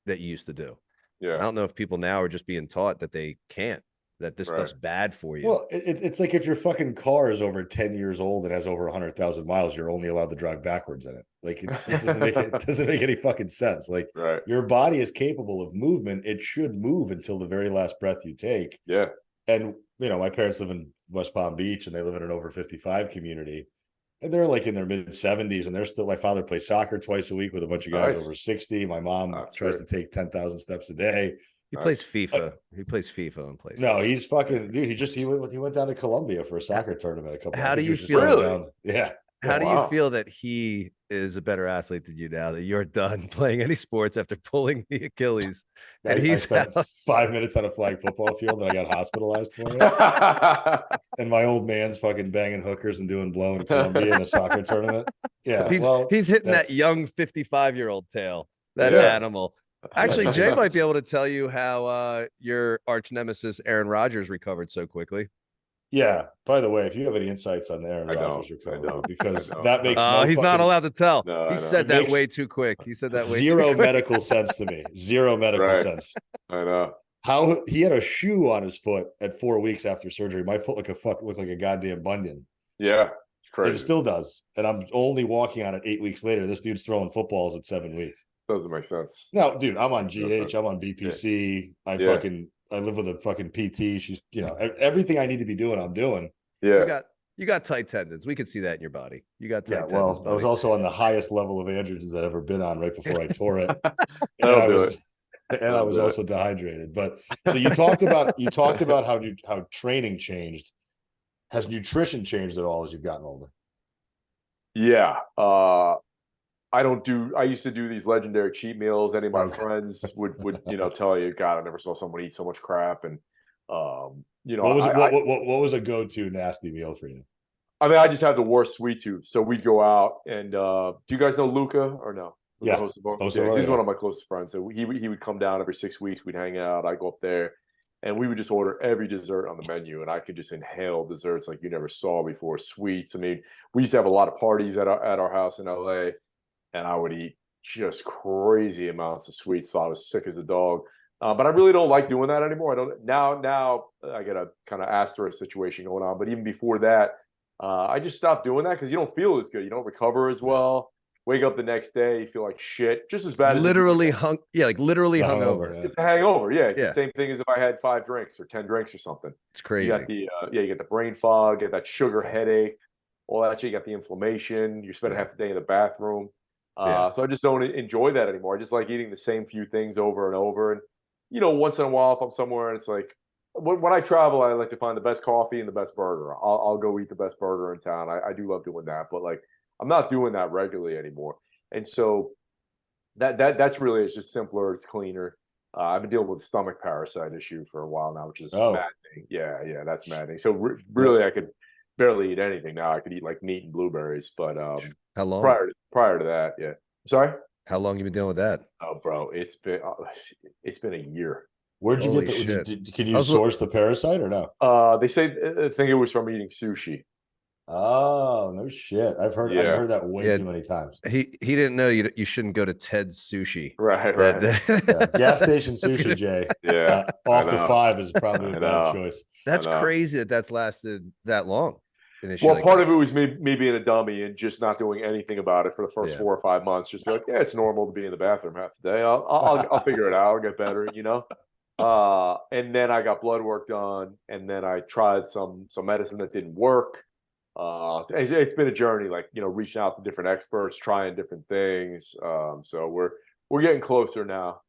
that you used to do. Yeah. I don't know if people now are just being taught that they can't. That this stuff's bad for you. Well, it's like if your fucking car is over 10 years old and has over 100,000 miles, you're only allowed to drive backwards in it. Like, it just doesn't make any fucking sense. Like, your body is capable of movement. It should move until the very last breath you take. Yeah. And, my parents live in West Palm Beach, and they live in an over 55 community. And they're like in their mid 70s, and they're still, my father plays soccer twice a week with a bunch of guys over 60. My mom tries to take 10,000 steps a day. He plays FIFA. He plays FIFA and plays. No, he's fucking dude. He went down to Colombia for a soccer tournament a couple. How do you feel? Really? Yeah. How do you feel that he is a better athlete than you now that you're done playing any sports after pulling the Achilles? And I spent 5 minutes on a flag football field and I got hospitalized for it. And my old man's fucking banging hookers and doing blow in Colombia in a soccer tournament. Yeah, he's hitting that young 55-year-old tail. That animal. Actually, Jay might be able to tell you how your arch nemesis Aaron Rodgers recovered so quickly. Yeah. By the way, if you have any insights on Aaron Rodgers recovery, because that makes he's not allowed to tell. No, he said that way too quick. He said that way zero medical sense to me. Zero medical sense. I know. How he had a shoe on his foot at 4 weeks after surgery. My foot looked like a goddamn bunion. Yeah. It's crazy. It still does. And I'm only walking on it 8 weeks later. This dude's throwing footballs at 7 weeks. Doesn't make sense. No, dude, I'm on GH. I'm on BPC. I live with a fucking PT. She's, everything I need to be doing, I'm doing. Yeah. You got tight tendons. We could see that in your body. You got tight tendons. Well, I was also on the highest level of androgens I'd ever been on right before I tore it. I was also dehydrated. But so you talked about how training changed. Has nutrition changed at all as you've gotten older? Yeah. I used to do these legendary cheat meals. Any of my friends would tell you, God, I never saw someone eat so much crap. And what was a go-to nasty meal for you? I mean, I just have the worst sweet tooth. So we'd go out and do you guys know Luca or no? Luca Yeah. Hosovar? He's one of my closest friends. So he would come down every 6 weeks. We'd hang out. I'd go up there, and we would just order every dessert on the menu, and I could just inhale desserts like you never saw before. Sweets. I mean, we used to have a lot of parties at our house in LA, and I would eat just crazy amounts of sweets. So I was sick as a dog. But I really don't like doing that anymore. I don't now. I got a kind of asterisk situation going on. But even before that, I just stopped doing that because you don't feel as good. You don't recover as well. Wake up the next day, you feel like shit, just as bad. Literally literally hungover. Yeah. It's a hangover. Yeah, it's Yeah. the same thing as if I had 5 drinks or 10 drinks or something. It's crazy. You got the you get the brain fog, get that sugar headache, all that shit. You got the inflammation. You're spending half the day in the bathroom. So I just don't enjoy that anymore. I just like eating the same few things over and over. And once in a while, if I'm somewhere and it's like when I travel, I like to find the best coffee and the best burger. I'll go eat the best burger in town. I do love doing that, but like I'm not doing that regularly anymore. And so that's really, it's just simpler. It's cleaner. I've been dealing with the stomach parasite issue for a while now, which is maddening. Yeah, that's maddening. So really, I could barely eat anything now. I could eat like meat and blueberries, but How long? prior to that, yeah. Sorry. How long you been dealing with that? Oh, bro, it's been a year. Where'd you Holy get shit. can you source the parasite or no? They say I think it was from eating sushi. Oh, no shit. I've heard that way too many times. He didn't know you shouldn't go to Ted's Sushi. Right. Gas station sushi, Jay. Yeah. Off the 5 is probably a bad choice. That's crazy that's lasted that long. Well, part of it was me being a dummy and just not doing anything about it for the first 4 or 5 months. Just be like, yeah, it's normal to be in the bathroom half the day. I'll figure it out. I'll get better, And then I got blood work done, and then I tried some medicine that didn't work. It's been a journey, like reaching out to different experts, trying different things. So we're getting closer now.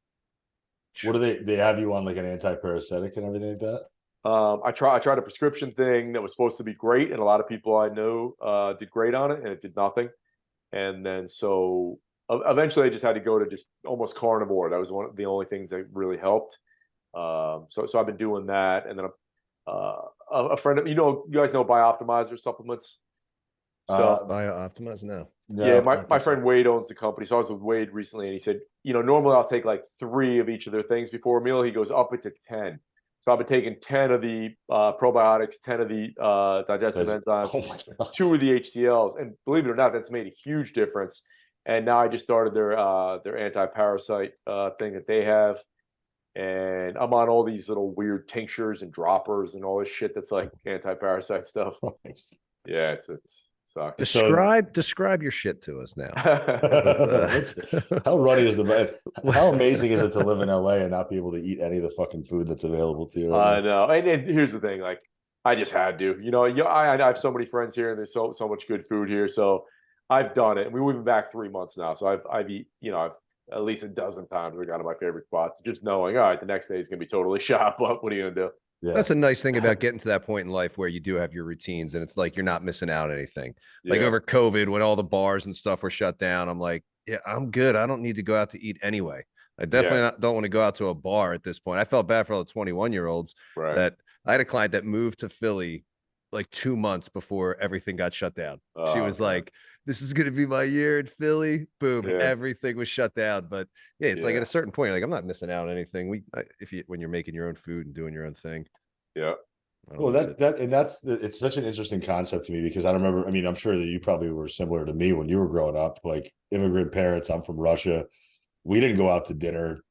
What do they have you on, like an anti-parasitic and everything like that? I tried a prescription thing that was supposed to be great, and a lot of people I know did great on it, and it did nothing. And then so eventually I just had to go to just almost carnivore. That was one of the only things that really helped. So I've been doing that, and then a friend of you guys know Bioptimizer supplements. So Bioptimize no. Yeah, my friend Wade owns the company. So I was with Wade recently, and he said, normally I'll take like 3 of each of their things before a meal. He goes up it to 10. So I've been taking 10 of the probiotics, 10 of the digestive enzymes, 2 of the HCLs, and believe it or not, that's made a huge difference. And now I just started their anti-parasite thing that they have, and I'm on all these little weird tinctures and droppers and all this shit that's like anti-parasite stuff. Yeah, it's sucks. Describe your shit to us now. How ruddy is how amazing is it to live in LA and not be able to eat any of the fucking food that's available to you? I know. And here's the thing, like I just had to, I have so many friends here, and there's so much good food here. So I've done it. And we've been back 3 months now. So I've eaten, I've at least a dozen times we got to my favorite spots, just knowing, all right, the next day is going to be totally shot, but what are you going to do? Yeah. That's a nice thing about getting to that point in life where you do have your routines, and it's like you're not missing out on anything. Like over COVID, when all the bars and stuff were shut down, I'm like, yeah, I'm good. I don't need to go out to eat anyway. I definitely don't want to go out to a bar at this point. I felt bad for all the 21-year-olds that I had a client that moved to Philly like 2 months before everything got shut down. She was like, this is going to be my year in Philly. Boom. Everything was shut down. But yeah, it's like at a certain point, like I'm not missing out on anything. When you're making your own food and doing your own thing. Yeah. Well, it's such an interesting concept to me, because I remember, I mean, I'm sure that you probably were similar to me when you were growing up, like immigrant parents. I'm from Russia. We didn't go out to dinner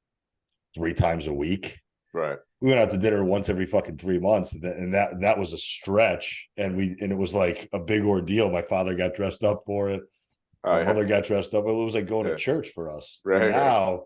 3 times a week. Right. We went out to dinner once every fucking 3 months, and that was a stretch, and it was like a big ordeal. My father got dressed up for it. My mother got dressed up. It was like going to church for us. Right. And now,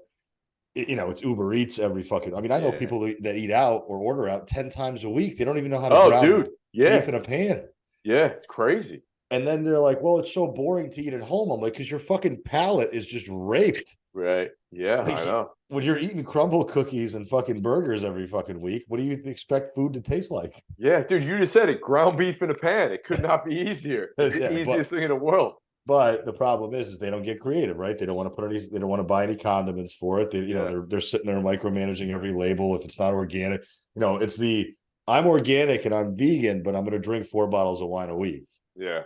it's Uber Eats every fucking. I mean, I know people that eat out or order out 10 times a week. They don't even know how to brown beef in a pan. Yeah, it's crazy. And then they're like, "Well, it's so boring to eat at home." I'm like, "Because your fucking palate is just raped." Right. Yeah, I know. When you're eating crumble cookies and fucking burgers every fucking week, what do you expect food to taste like? Yeah, dude, you just said it. Ground beef in a pan. It could not be easier. It's the easiest thing in the world. But the problem is they don't get creative, right? They don't want to they don't want to buy any condiments for it. They're sitting there micromanaging every label. If it's not organic, it's I'm organic and I'm vegan, but I'm going to drink 4 bottles of wine a week. Yeah.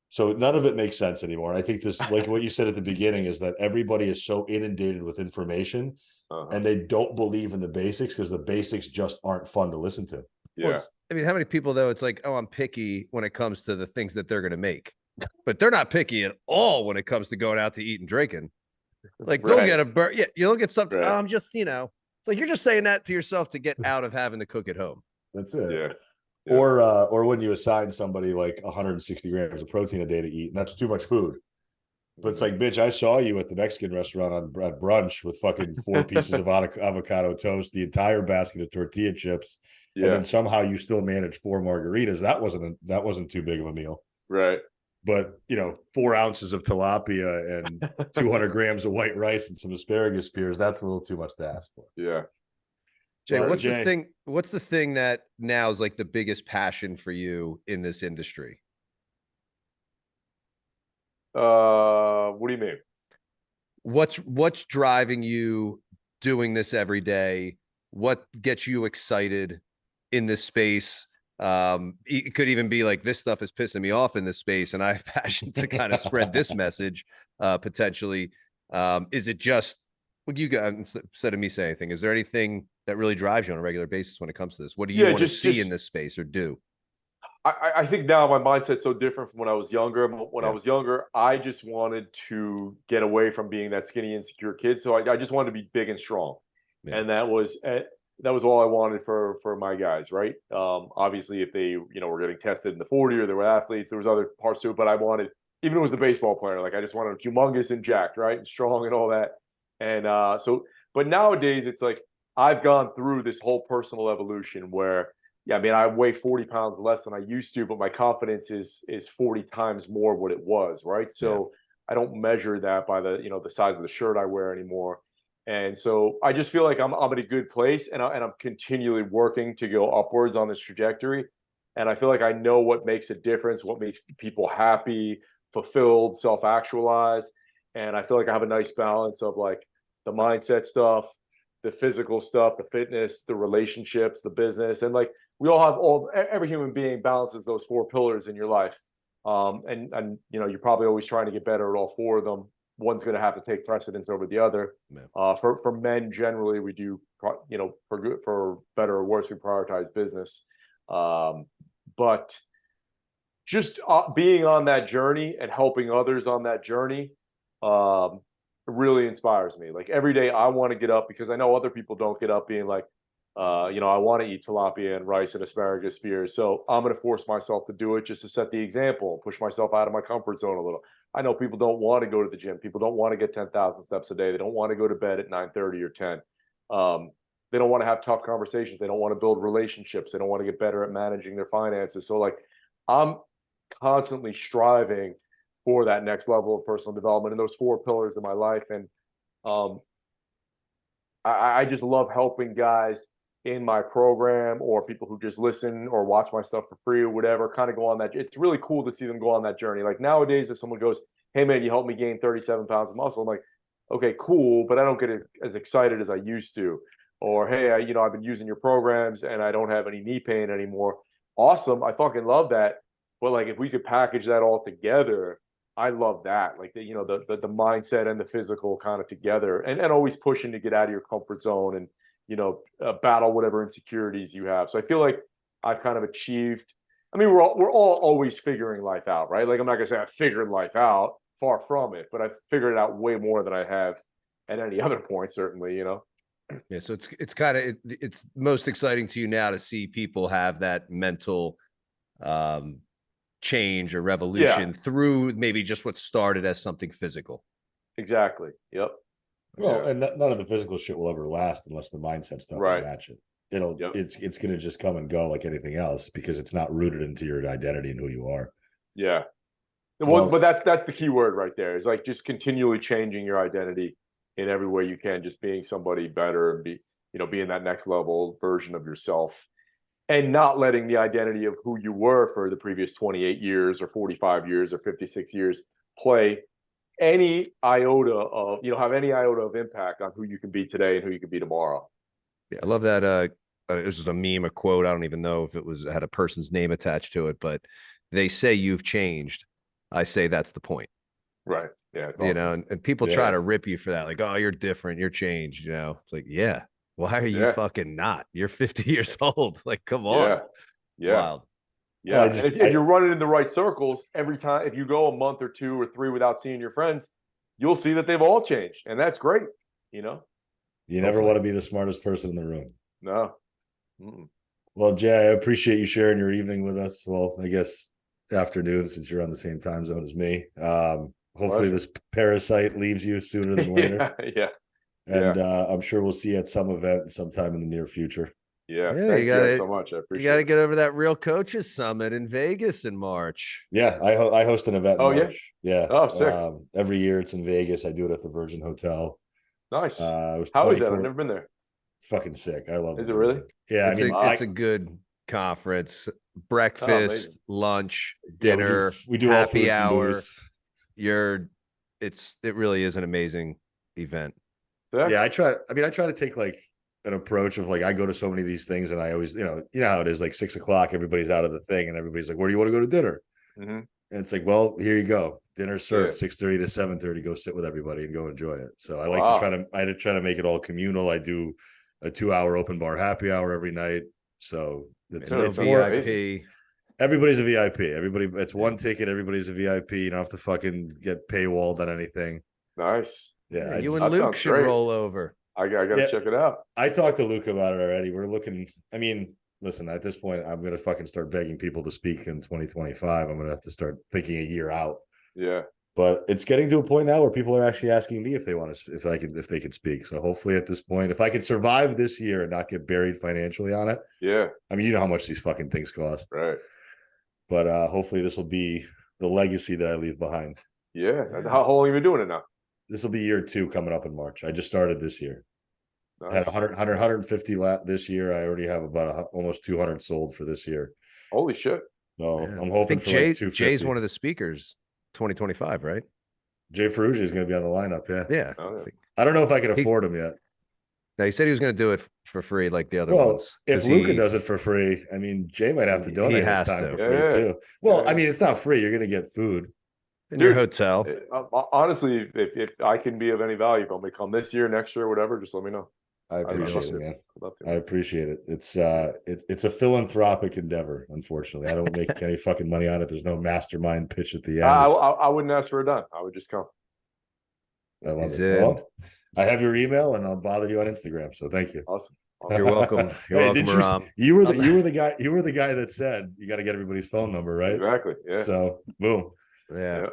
So none of it makes sense anymore. And I think this, like what you said at the beginning, is that everybody is so inundated with information and they don't believe in the basics because the basics just aren't fun to listen to. Yeah. Well, I mean, how many people though? It's like, oh, I'm picky when it comes to the things that they're going to make, but they're not picky at all when it comes to going out to eat and drinking. Like they'll get yeah, you'll get something. Right. Oh, I'm just, it's like you're just saying that to yourself to get out of having to cook at home. That's it. Yeah. Yeah. Or when you assign somebody like 160 grams of protein a day to eat, and that's too much food. But it's like, bitch, I saw you at the Mexican restaurant at brunch with fucking 4 pieces of avocado toast, the entire basket of tortilla chips, and then somehow you still managed 4 margaritas. That wasn't too big of a meal, right? But 4 ounces of tilapia and 200 grams of white rice and some asparagus spears—that's a little too much to ask for. Yeah. Jay, what's the thing that now is like the biggest passion for you in this industry? What do you mean? What's driving you doing this every day? What gets you excited in this space? It could even be like, this stuff is pissing me off in this space and I have passion to kind of spread this message potentially. Is it just what you got instead of me saying anything? Is there anything that really drives you on a regular basis when it comes to this? What do you want to see in this space or do? I think now my mindset's so different from when I was younger. When I was younger, I just wanted to get away from being that skinny, insecure kid. So I just wanted to be big and strong. Yeah. And that was all I wanted for my guys, right? Obviously, if they were getting tested in the 40 or they were athletes, there was other parts to it. But I wanted, even if it was the baseball player, like I just wanted them humongous and jacked, right, and strong and all that. And but nowadays it's like I've gone through this whole personal evolution where, yeah, I mean, I weigh 40 pounds less than I used to, but my confidence is 40 times more what it was, right? So I don't measure that by the the size of the shirt I wear anymore. And so I just feel like I'm in a good place, and I'm continually working to go upwards on this trajectory. And I feel like I know what makes a difference, what makes people happy, fulfilled, self-actualized. And I feel like I have a nice balance of like the mindset stuff, the physical stuff, the fitness, the relationships, the business. And like we all have every human being balances those 4 pillars in your life. And you're probably always trying to get better at all 4 of them. One's going to have to take precedence over the other. For men, generally, we do, for better or worse, we prioritize business. But just being on that journey and helping others on that journey really inspires me. Like every day I want to get up, because I know other people don't get up being like, I want to eat tilapia and rice and asparagus spears. So I'm going to force myself to do it just to set the example, push myself out of my comfort zone a little. I know people don't want to go to the gym. People don't want to get 10,000 steps a day. They don't want to go to bed at 9:30 or 10. They don't want to have tough conversations. They don't want to build relationships. They don't want to get better at managing their finances. So like I'm constantly striving for that next level of personal development and those 4 pillars of my life. And I just love helping guys in my program, or people who just listen or watch my stuff for free or whatever, kind of go on that. It's really cool to see them go on that journey. Like nowadays, if someone goes, hey man, you helped me gain 37 pounds of muscle, I'm like, okay, cool, but I don't get as excited as I used to. Or, hey, I've been using your programs and I don't have any knee pain anymore. Awesome. I fucking love that. But like, if we could package that all together, I love that. Like the mindset and the physical kind of together, and always pushing to get out of your comfort zone and, battle whatever insecurities you have. So I feel like I've kind of achieved. I mean, we're all always figuring life out, right? Like I'm not gonna say I figured life out, far from it, but I've figured it out way more than I have at any other point, certainly, Yeah, so it's kind of it's most exciting to you now to see people have that mental change or revolution through maybe just what started as something physical. Exactly. Yep. Well, and none of the physical shit will ever last unless the mindset stuff will match it. It's going to just come and go like anything else, because it's not rooted into your identity and who you are. Yeah. Well, but that's the key word right there, is like just continually changing your identity in every way you can, just being somebody better and being that next level version of yourself, and not letting the identity of who you were for the previous 28 years or 45 years or 56 years play any iota of, have any iota of impact on who you can be today and who you can be tomorrow. Yeah, I love that. It was a meme, a quote. I don't even know if it had a person's name attached to it, but they say you've changed, I say that's the point. Right. Yeah. It's You awesome. know, and people try to rip you for that. Like, oh, you're different. You're changed. You know, it's like, yeah. Why are you fucking not? You're 50 years old. Like, come on. Yeah. Yeah. Wild. Yeah. And if you're running in the right circles, every time, if you go a month or 2 or 3 without seeing your friends, you'll see that they've all changed. And that's great. You know, you never want to be the smartest person in the room. No. Well, Jay, I appreciate you sharing your evening with us. Well, I guess afternoon, since you're on the same time zone as me. Hopefully this parasite leaves you sooner than later. Yeah. And I'm sure we'll see you at some event sometime in the near future. Yeah. Thank you guys so much. I appreciate it. You got to get over that Real Coaches Summit in Vegas in March. Yeah, I host an event in March. Yeah. Oh, sick. Every year it's in Vegas. I do it at the Virgin Hotel. Nice. How is that? I've never been there. It's fucking sick. I love it. Is it really? Yeah. It's a good conference. Breakfast, lunch, dinner, we do happy hour. It really is an amazing event. Yeah, I try to take like an approach of like, I go to so many of these things and I always, you know how it is, like 6 o'clock, everybody's out of the thing and everybody's like, where do you want to go to dinner? And it's like, well, here you go. Dinner served 6:30 to 7:30. Go sit with everybody and go enjoy it. So I like to try to make it all communal. I do a 2-hour open bar happy hour every night. So it's VIP. Everybody's a VIP. It's one ticket. Everybody's a VIP. You don't have to fucking get paywalled on anything. Nice. Yeah. You and Luke should roll over. I gotta check it out. I talked to Luke about it already. We're looking. I mean, listen, at this point, I'm gonna fucking start begging people to speak in 2025. I'm gonna have to start thinking a year out. Yeah. But it's getting to a point now where people are actually asking me if they could speak. So hopefully at this point, if I can survive this year and not get buried financially on it. Yeah. I mean, you know how much these fucking things cost. Right. But hopefully this will be the legacy that I leave behind. Yeah. How long have you been doing it now? This will be year 2 coming up in March. I just started this year. Nice. I had 150 this year. I already have about almost 200 sold for this year. Holy shit. So I'm hoping for Jay, like 250. Jay's one of the speakers 2025, right? Jay Ferruggia is going to be on the lineup. Yeah. I don't know if I can afford him yet. No, he said he was going to do it for free like the other well, ones. If Luca does it for free, I mean, Jay might have to donate his time for free too. Well, I mean, it's not free. You're going to get food. In your hotel. Honestly, if I can be of any value, if I'm going to come this year, next year, whatever, just let me know. I appreciate it, man. I appreciate it. It's a philanthropic endeavor. Unfortunately, I don't make any fucking money on it. There's no mastermind pitch at the end. I wouldn't ask for a dime. I would just come. I love it. Well, I have your email, and I'll bother you on Instagram. So thank you. Awesome. You're welcome. You're welcome, Aram. You were the guy that said you got to get everybody's phone number, right? Exactly. Yeah. So boom. Yeah.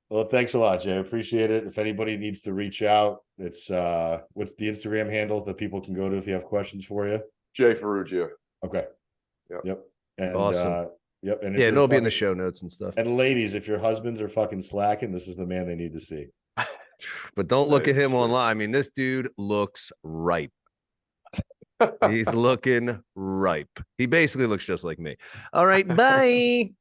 Well, thanks a lot, Jay. I appreciate it. If anybody needs to reach out, it's what's the Instagram handle that people can go to if you have questions for you? Jay Ferruggia. Okay. Yep. And, awesome. Yep. And it'll be in the show notes and stuff. And ladies, if your husbands are fucking slacking, this is the man they need to see. But don't look at him online. I mean, this dude looks ripe. He's looking ripe. He basically looks just like me. All right, bye.